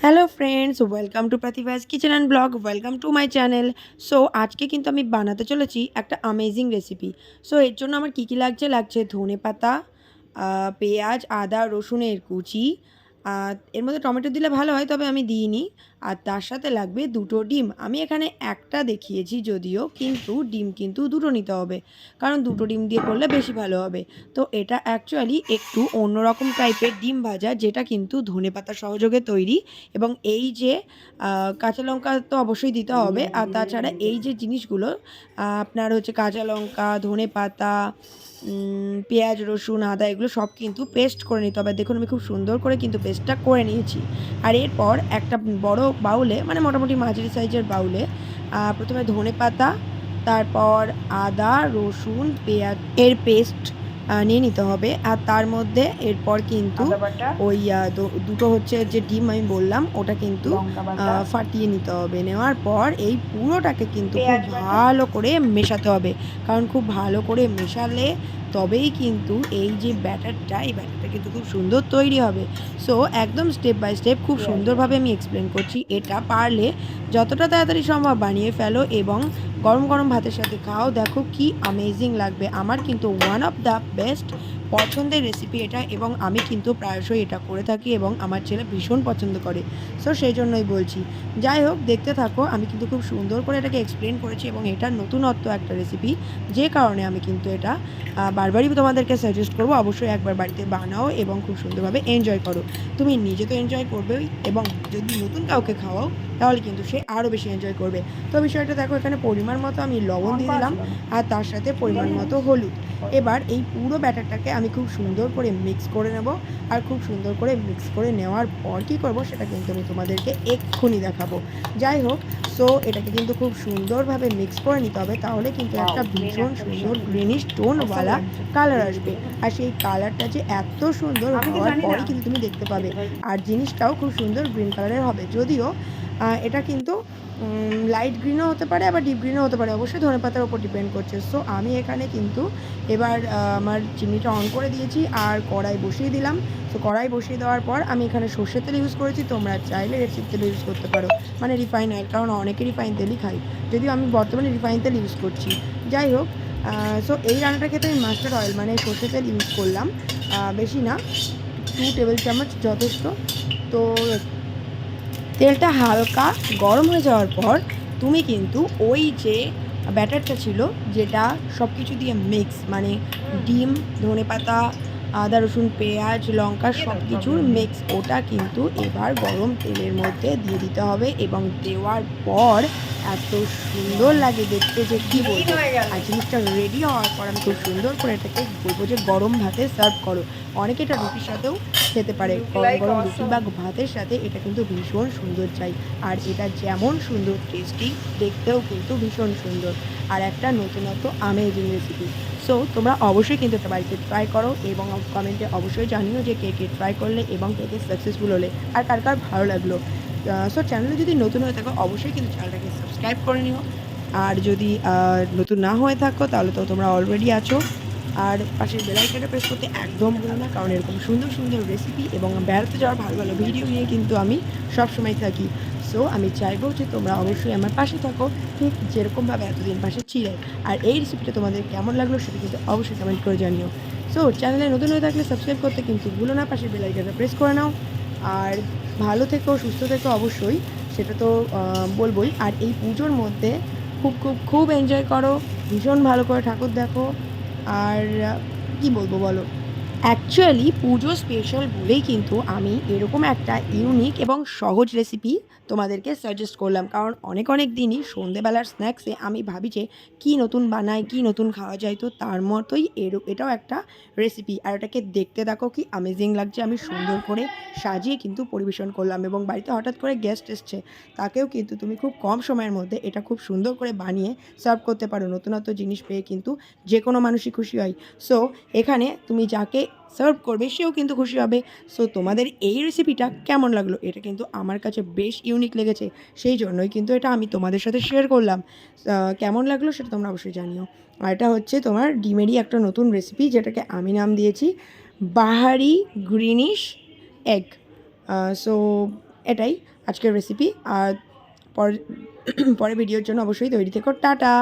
Hello friends, welcome to Pratibha's kitchen and blog. Welcome to my channel. So আজকে কিন্তু আমি বানাতে চলেছি একটা অ্যামেজিং রেসিপি। সো এর জন্য আমার কী কী লাগছে ধনে পাতা, পেঁয়াজ, আদা, রসুনের কুচি। এর মধ্যে টমেটো দিলে ভালো হয়, তবে আমি দিইনি। আর তার সাথে লাগবে দুটো ডিম। আমি এখানে একটা দেখিয়েছি যদিও, কিন্তু ডিম কিন্তু দুটো নিতে হবে, কারণ দুটো ডিম দিয়ে করলে বেশি ভালো হবে। তো এটা অ্যাকচুয়ালি একটু অন্যরকম টাইপের ডিম ভাজা, যেটা কিন্তু ধনেপাতা সহযোগে তৈরি। এবং এই যে কাঁচা লঙ্কা তো অবশ্যই দিতে হবে, আর তাছাড়া এই যে জিনিসগুলো আপনার হচ্ছে কাঁচা লঙ্কা, ধনেপাতা, পেঁয়াজ, রসুন, আদা, এগুলো সব কিন্তু পেস্ট করে নিতে হবে। দেখুন আমি খুব সুন্দর করে কিন্তু পেস্টটা করে নিয়েছি। আর এরপর একটা বড় বাউলে, মানে মোটামুটি মাঝারি সাইজের বাউলে, প্রথমে ধনেপাতা, তারপর আদা, রসুন, পেঁয়াজ এর পেস্ট নিয়ে নিতে হবে। আর তার মধ্যে এরপর কিন্তু আদা বাটা, ওই দুটো হচ্ছে যে ডিম আমি বললাম, ওটা কিন্তু লঙ্কা বাটা, ফাটিয়ে নিতে হবে। নেওয়ার পর এই পুরোটাকে কিন্তু খুব পেঁয়াজ বাটা। ভালো করে মেশাতে হবে, কারণ খুব ভালো করে মেশালে তবেই কিন্তু এই যে ব্যাটারটা, এই ব্যাটারটা কিন্তু খুব সুন্দর তৈরি হবে। সো একদম স্টেপ বাই স্টেপ খুব পেঁয়াজ সুন্দরভাবে বাটা। আমি এক্সপ্লেন করছি। এটা পারলে যতটা তাড়াতাড়ি সম্ভব বানিয়ে ফেলো এবং গরম গরম ভাতের সাথে খাও। দেখো কি অ্যামেজিং লাগবে। আমার কিন্তু ওয়ান অফ দ্য বেস্ট পছন্দের রেসিপি এটা, এবং আমি কিন্তু প্রায়শই এটা করে থাকি এবং আমার ছেলে ভীষণ পছন্দ করে। সো সেই জন্যই বলছি। যাই হোক, দেখতে থাকো। আমি কিন্তু খুব সুন্দর করে এটাকে এক্সপ্লেন করেছি, এবং এটা নতুনত্ব একটা রেসিপি, যে কারণে আমি কিন্তু এটা বারবারই তোমাদেরকে সাজেস্ট করবো অবশ্যই একবার বাড়িতে বানাও এবং খুব সুন্দরভাবে এনজয় করো। তুমি নিজে তো এনজয় করবেই, এবং যদি নতুন কাউকে খাওয়াও তাহলে কিন্তু সে আরও বেশি এনজয় করবে। তো বিষয়টা দেখো, এখানে পরিমাণ মতো আমি লবণ অন দিয়ে করা দিলাম, ছিল না। আর তার সাথে পরিমাণ মতো হলুদ। এবার এই পুরো ব্যাটারটাকে আমি খুব সুন্দর করে মিক্স করে নেব। আর খুব সুন্দর করে মিক্স করে নেওয়ার পর কী করব সেটা কিন্তু আমি তোমাদেরকে এক্ষুনি দেখাবো। যাই হোক, সো এটাকে কিন্তু খুব সুন্দরভাবে মিক্স করে নিতে হবে, তাহলে কিন্তু ওয়াও! একটা গ্রিন ভীষণ একটা সুন্দর ভীষণ গ্রিনিশ অসাম টোনওয়ালা লাগছে। কালার আসবে। আর সেই কালারটা যে এত সুন্দর আমি তো হওয়ার জানি না পরই কিন্তু তুমি দেখতে পাবে। খেতে পারি। আর জিনিসটাও খুব সুন্দর গ্রিন কালারের হবে, যদিও এটা কিন্তু লাইট গ্রিনও হতে পারে, আবার ডিপ গ্রিনও হতে পারে, অবশ্যই ধনেপাতার ওপর ডিপেন্ড করছে। সো আমি এখানে কিন্তু এবার আমার চিমনিটা অন করে দিয়েছি আর কড়াই বসিয়ে দিলাম। সো কড়াই বসিয়ে দেওয়ার পর আমি এখানে সর্ষের তেল ইউজ করেছি, তোমরা চাইলে রেপসিড তেল ইউজ করতে পারো, মানে রিফাইন অয়েল, কারণ অনেকে রিফাইন তেলই খাই, যদিও আমি বর্তমানে রিফাইন তেল ইউজ করছি। যাই হোক, সো এই রান্নাটার ক্ষেত্রে আমি মাস্টার্ড অয়েল মানে সর্ষের তেল ইউজ করলাম, বেশি না, 2 টেবিল চামচ যথেষ্ট। তো তেলটা হালকা গরম হয়ে যাওয়ার পর তুমি কিন্তু ওই যে ব্যাটারটা ছিল, যেটা সব কিছু দিয়ে মিক্স, মানে ডিম, ধনেপাতা, আদা, রসুন, পেঁয়াজ, লঙ্কা, দিয়ে সব দাও কিছুর প্রবলেম নেই। মিক্স, ওটা কিন্তু এবার গরম তেলের মধ্যে দিয়ে দিতে হবে। এবং দেওয়ার পর এত সুন্দর ওয়াও! লাগে দেখতে যে কি গ্রিন বলবো। হয়ে গেল। আর জিনিসটা রেডি হওয়ার পর আমি খুব সুন্দর করে এটাকে বলবো যে গরম ভাতে সার্ভ করো। অনেকে এটা রুটির সাথেও খেতে পারে, লুক গরম লাইক গরম রুটি অসাম। বা ভাতের সাথে এটা কিন্তু ভীষণ সুন্দর চাই। আর এটা যেমন সুন্দর টেস্টি, দেখতেও কিন্তু ভীষণ সুন্দর, আর একটা নতুনত্ব আমেজিং রেসিপি। সো তোমরা অবশ্যই কিন্তু এটা বাড়িতে ট্রাই করো, এবং কমেন্টে অবশ্যই জানিও যে কে কে ট্রাই করলে এবং কে কে সাকসেসফুল হলে, আর কার কার ভালো লাগলো। সো চ্যানেলে যদি নতুন হয়ে থাকো অবশ্যই কিন্তু চ্যানেলটাকে সাবস্ক্রাইব করে নিও। আর যদি নতুন না হয়ে থাকো তাহলে তো তোমরা অলরেডি আছো। আর পাশের বেল আইকনটা প্রেস করতে একদম ভুলো না, কারণ এরকম সুন্দর সুন্দর রেসিপি এবং বেড়াতে যাওয়ার ভালো ভালো ভিডিও নিয়ে কিন্তু আমি সবসময় থাকি। সো আমি চাইবো যে তোমরা অবশ্যই আমার পাশে থাকো, ঠিক যেরকমভাবে এতদিন পাশে ছিলে। আর এই রেসিপিটা তোমাদের কেমন লাগলো সেটা কিন্তু অবশ্যই কমেন্ট করে জানিও। সো চ্যানেলে নতুন হয়ে থাকলে সাবস্ক্রাইব করতে কিন্তু ভুলো না, পাশের বেল আইকনটা প্রেস করে নাও। আর ভালো থেকো, সুস্থ থেকো অবশ্যই, সেটা তো বলবোই। আর এই পুজোর মধ্যে খুব খুব খুব এনজয় করো, ভীষণ ভালো করে ঠাকুর দেখো। আর কি বলবো বলো, অ্যাকচুয়ালি পুজো স্পেশাল বলেই কিন্তু আমি এরকম একটা ইউনিক এবং সহজ রেসিপি তোমাদেরকে সাজেস্ট করলাম, কারণ অনেক অনেক দিনই সন্ধেবেলার স্ন্যাক্সে আমি ভাবি যে কী নতুন বানাই, কী নতুন খাওয়া যায়, তো তার মতোই এটাও একটা রেসিপি। আর এটাকে দেখতে দেখো কি অ্যামেজিং লাগছে। আমি সুন্দর করে সাজিয়ে কিন্তু পরিবেশন করলাম, এবং বাড়িতে হঠাৎ করে গেস্ট এসছে, তাকেও কিন্তু তুমি খুব কম সময়ের মধ্যে এটা খুব সুন্দর করে বানিয়ে সার্ভ করতে পারো। নতুনত্ব জিনিস পেয়ে কিন্তু যে কোনো মানুষই খুশি হয়। সো এখানে তুমি যাকে সার্ভ করবে সেও কিন্তু খুশি হবে। সো তোমাদের এই রেসিপিটা কেমন লাগলো, এটা কিন্তু আমার কাছে বেশ ইউনিক লেগেছে, সেই জন্যই কিন্তু এটা আমি তোমাদের সাথে শেয়ার করলাম। কেমন লাগলো সেটা তোমরা অবশ্যই জানিও। আর এটা হচ্ছে তোমার ডিমেরই একটা নতুন রেসিপি, যেটাকে আমি নাম দিয়েছি বাহারি গ্রিনিশ এগ। সো এটাই আজকের রেসিপি। আর পরে পরে ভিডিওর জন্য অবশ্যই তৈরি থেকো। টাটা।